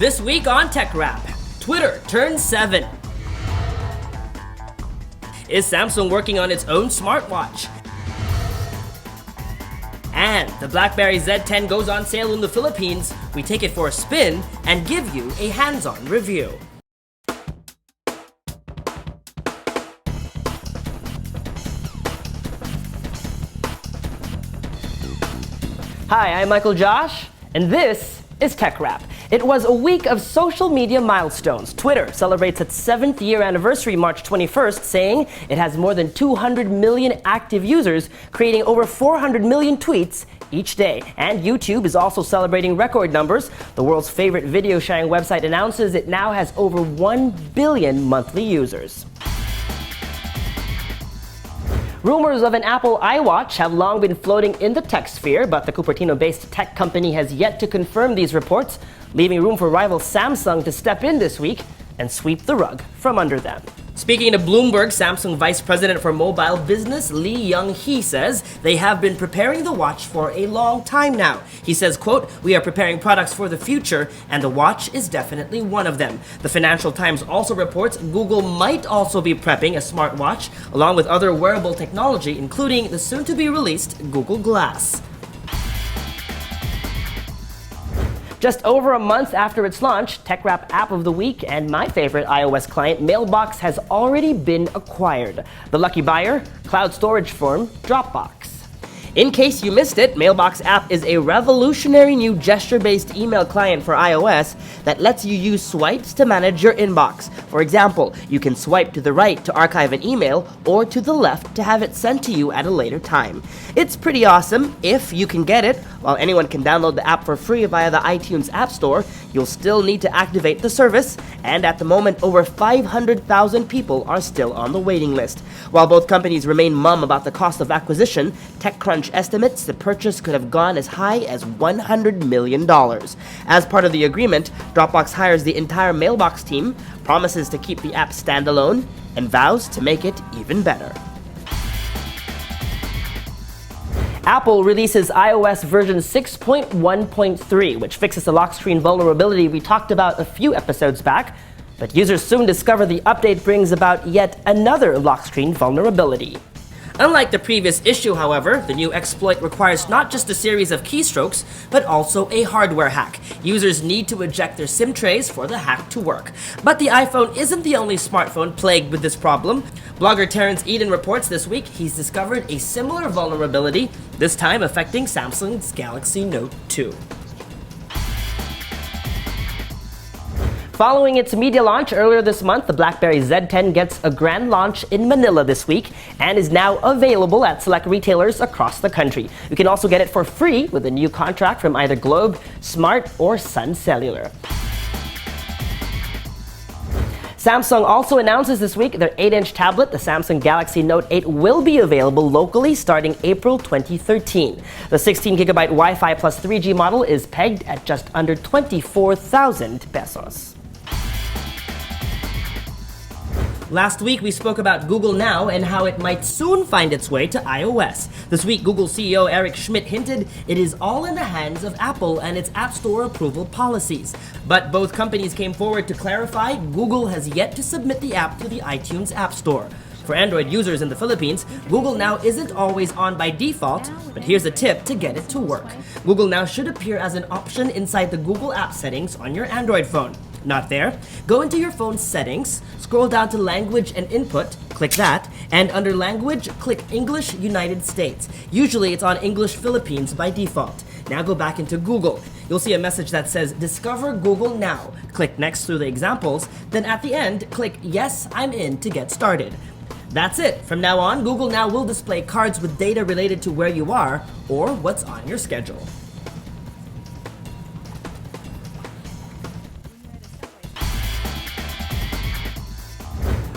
This week on TechRap, Twitter turns 7. Is Samsung working on its own smartwatch? And the BlackBerry Z10 goes on sale in the Philippines. We take it for a spin and give you a hands-on review. Hi, I'm Michael Josh, and this is TechRap. It was a week of social media milestones. Twitter celebrates its 7th year anniversary March 21st, saying it has more than 200 million active users, creating over 400 million tweets each day. And YouTube is also celebrating record numbers. The world's favorite video sharing website announces it now has over 1 billion monthly users. Rumors of an Apple iWatch have long been floating in the tech sphere, but the Cupertino-based tech company has yet to confirm these reports, leaving room for rival Samsung to step in this week and sweep the rug from under them. Speaking to Bloomberg, Samsung Vice President for Mobile Business Lee Young-hee says they have been preparing the watch for a long time now. He says, quote, "We are preparing products for the future, and the watch is definitely one of them." The Financial Times also reports Google might also be prepping a smartwatch, along with other wearable technology, including the soon-to-be-released Google Glass. Just over a month after its launch, TechRap App of the Week and my favorite iOS client, Mailbox, has already been acquired. The lucky buyer? Cloud storage firm Dropbox. In case you missed it, Mailbox app is a revolutionary new gesture-based email client for iOS that lets you use swipes to manage your inbox. For example, you can swipe to the right to archive an email or to the left to have it sent to you at a later time. It's pretty awesome if you can get it. While anyone can download the app for free via the iTunes App Store, you'll still need to activate the service, and at the moment, over 500,000 people are still on the waiting list. While both companies remain mum about the cost of acquisition, TechCrunch estimates the purchase could have gone as high as $100 million. As part of the agreement, Dropbox hires the entire Mailbox team, promises to keep the app standalone, and vows to make it even better. Apple releases iOS version 6.1.3, which fixes a lock screen vulnerability we talked about a few episodes back. But users soon discover the update brings about yet another lock screen vulnerability. Unlike the previous issue, however, the new exploit requires not just a series of keystrokes, but also a hardware hack. Users need to eject their SIM trays for the hack to work. But the iPhone isn't the only smartphone plagued with this problem. Blogger Terrence Eden reports this week he's discovered a similar vulnerability, this time affecting Samsung's Galaxy Note 2. Following its media launch earlier this month, the BlackBerry Z10 gets a grand launch in Manila this week and is now available at select retailers across the country. You can also get it for free with a new contract from either Globe, Smart, or Sun Cellular. Samsung also announces this week their 8-inch tablet, the Samsung Galaxy Note 8, will be available locally starting April 2013. The 16GB Wi-Fi plus 3G model is pegged at just under 24,000 pesos. Last week, we spoke about Google Now and how it might soon find its way to iOS. This week, Google CEO Eric Schmidt hinted it is all in the hands of Apple and its App Store approval policies. But both companies came forward to clarify Google has yet to submit the app to the iTunes App Store. For Android users in the Philippines, Google Now isn't always on by default, but here's a tip to get it to work. Google Now should appear as an option inside the Google app settings on your Android phone. Not there? Go into your phone's settings, scroll down to Language and Input, click that, and under Language, click English United States. Usually it's on English Philippines by default. Now go back into Google. You'll see a message that says Discover Google Now. Click Next through the examples, then at the end, click Yes, I'm in to get started. That's it. From now on, Google Now will display cards with data related to where you are or what's on your schedule.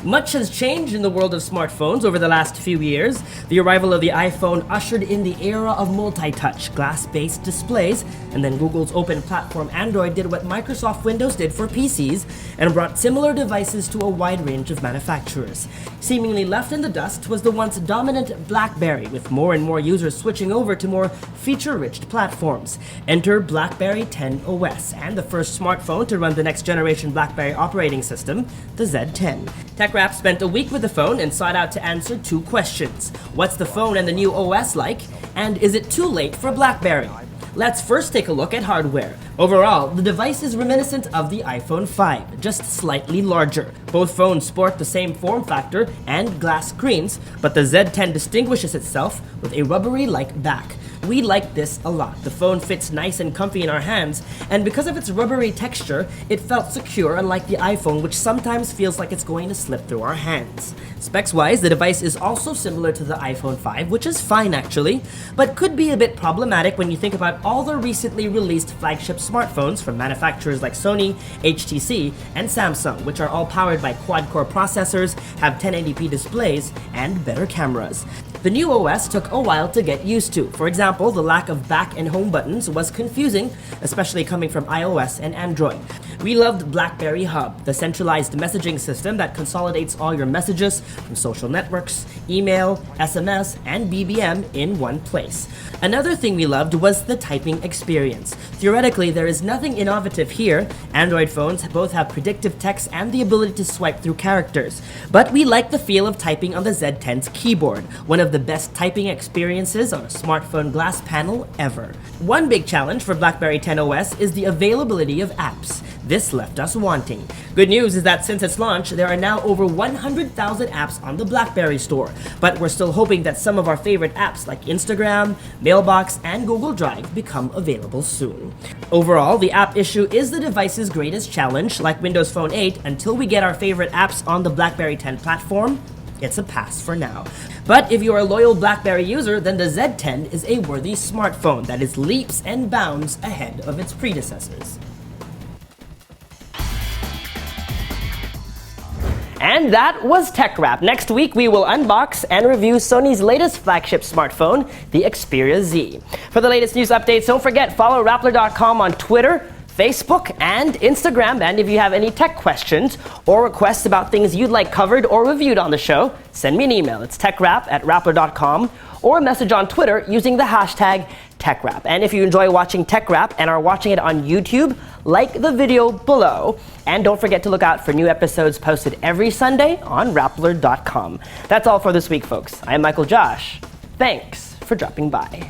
Much has changed in the world of smartphones over the last few years. The arrival of the iPhone ushered in the era of multi-touch, glass-based displays, and then Google's open platform Android did what Microsoft Windows did for PCs and brought similar devices to a wide range of manufacturers. Seemingly left in the dust was the once dominant BlackBerry, with more and more users switching over to more feature-rich platforms. Enter BlackBerry Z10 and the first smartphone to run the next generation BlackBerry operating system, the Z10. TechRap spent a week with the phone and sought out to answer two questions. What's the phone and the new OS like? And is it too late for BlackBerry? Let's first take a look at hardware. Overall, the device is reminiscent of the iPhone 5, just slightly larger. Both phones sport the same form factor and glass screens, but the Z10 distinguishes itself with a rubbery-like back. We like this a lot. The phone fits nice and comfy in our hands, and because of its rubbery texture, it felt secure, unlike the iPhone, which sometimes feels like it's going to slip through our hands. Specs-wise, the device is also similar to the iPhone 5, which is fine actually, but could be a bit problematic when you think about all the recently released flagship smartphones from manufacturers like Sony, HTC, and Samsung, which are all powered by quad-core processors, have 1080p displays, and better cameras. The new OS took a while to get used to. For example, the lack of back and home buttons was confusing, especially coming from iOS and Android. We loved BlackBerry Hub, the centralized messaging system that consolidates all your messages from social networks, email, SMS, and BBM in one place. Another thing we loved was the typing experience. Theoretically, there is nothing innovative here. Android phones both have predictive text and the ability to swipe through characters. But we like the feel of typing on the Z10's keyboard, one of the best typing experiences on a smartphone glass panel ever. One big challenge for BlackBerry Z10 is the availability of apps. This left us wanting. Good news is that since its launch, there are now over 100,000 apps on the BlackBerry store, but we're still hoping that some of our favorite apps like Instagram, Mailbox, and Google Drive become available soon. Overall, the app issue is the device's greatest challenge. Like Windows Phone 8, until we get our favorite apps on the BlackBerry Z10 platform, it's a pass for now. But if you're a loyal BlackBerry user, then the Z10 is a worthy smartphone that is leaps and bounds ahead of its predecessors. And that was TechRap. Next week, we will unbox and review Sony's latest flagship smartphone, the Xperia Z. For the latest news updates, don't forget, follow Rappler.com on Twitter, Facebook, and Instagram. And if you have any tech questions or requests about things you'd like covered or reviewed on the show, send me an email. It's techrap@rappler.com, or a message on Twitter using the hashtag TechRap. And if you enjoy watching TechRap and are watching it on YouTube, like the video below. And don't forget to look out for new episodes posted every Sunday on Rappler.com. That's all for this week, folks. I'm Michael Josh. Thanks for dropping by.